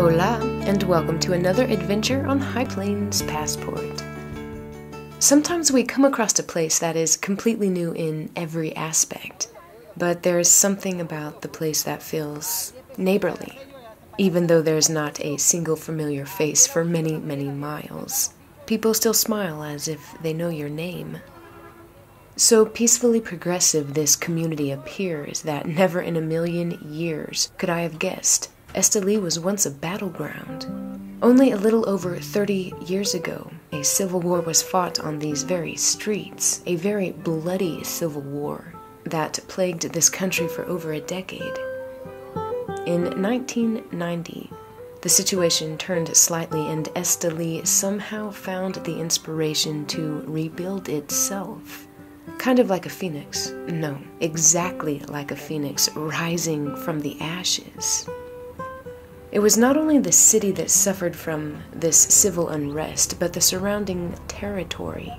Hola, and welcome to another adventure on High Plains Passport. Sometimes we come across a place that is completely new in every aspect, but there is something about the place that feels neighborly, even though there's not a single familiar face for many, many miles. People still smile as if they know your name. So peacefully progressive this community appears that never in a million years could I have guessed Esteli was once a battleground. Only a little over 30 years ago, a civil war was fought on these very streets, a very bloody civil war that plagued this country for over a decade. In 1990, the situation turned slightly and Esteli somehow found the inspiration to rebuild itself. Kind of like a phoenix. No, exactly like a phoenix rising from the ashes. It was not only the city that suffered from this civil unrest, but the surrounding territory.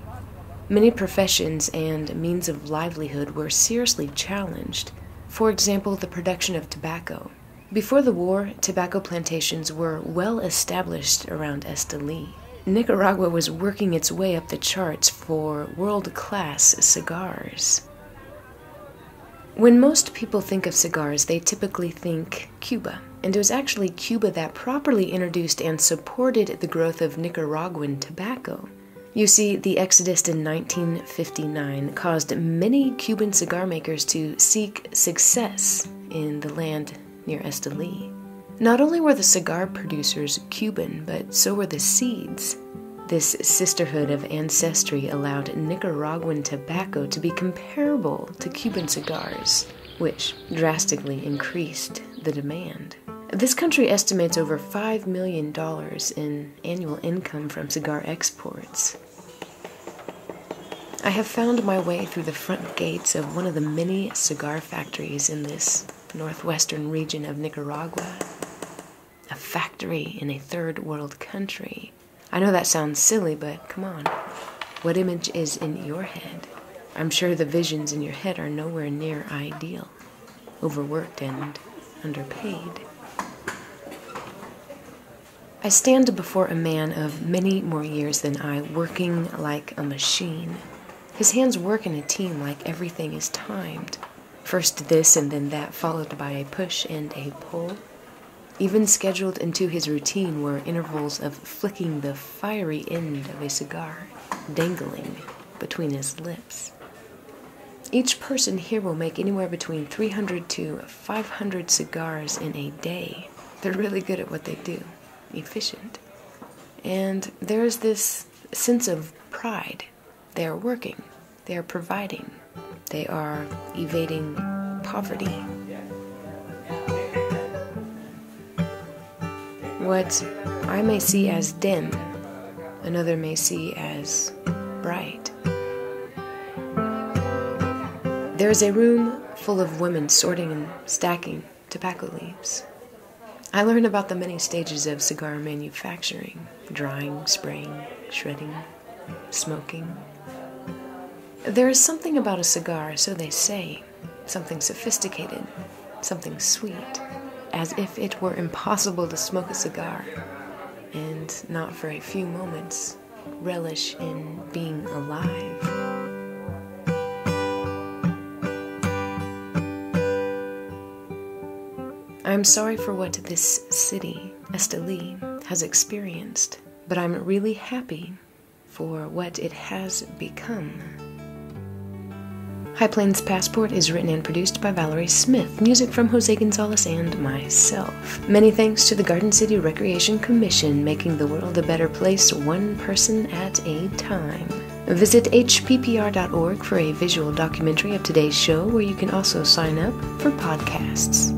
Many professions and means of livelihood were seriously challenged. For example, the production of tobacco. Before the war, tobacco plantations were well established around Esteli. Nicaragua was working its way up the charts for world-class cigars. When most people think of cigars, they typically think Cuba. And it was actually Cuba that properly introduced and supported the growth of Nicaraguan tobacco. You see, the exodus in 1959 caused many Cuban cigar makers to seek success in the land near Esteli. Not only were the cigar producers Cuban, but so were the seeds. This sisterhood of ancestry allowed Nicaraguan tobacco to be comparable to Cuban cigars, which drastically increased the demand. This country estimates over $5 million in annual income from cigar exports. I have found my way through the front gates of one of the many cigar factories in this northwestern region of Nicaragua. A factory in a third world country. I know that sounds silly, but come on. What image is in your head? I'm sure the visions in your head are nowhere near ideal. Overworked and underpaid. I stand before a man of many more years than I, working like a machine. His hands work in a team like everything is timed. First this and then that, followed by a push and a pull. Even scheduled into his routine were intervals of flicking the fiery end of a cigar, dangling between his lips. Each person here will make anywhere between 300 to 500 cigars in a day. They're really good at what they do. Efficient. And there is this sense of pride. They are working. They are providing. They are evading poverty. What I may see as dim, another may see as bright. There is a room full of women sorting and stacking tobacco leaves. I learn about the many stages of cigar manufacturing: drying, spraying, shredding, smoking. There is something about a cigar, so they say, something sophisticated, something sweet, as if it were impossible to smoke a cigar and not for a few moments relish in being alive. I'm sorry for what this city, Esteli, has experienced, but I'm really happy for what it has become. High Plains Passport is written and produced by Valerie Smith, music from Jose Gonzalez and myself. Many thanks to the Garden City Recreation Commission, making the world a better place one person at a time. Visit hppr.org for a visual documentary of today's show, where you can also sign up for podcasts.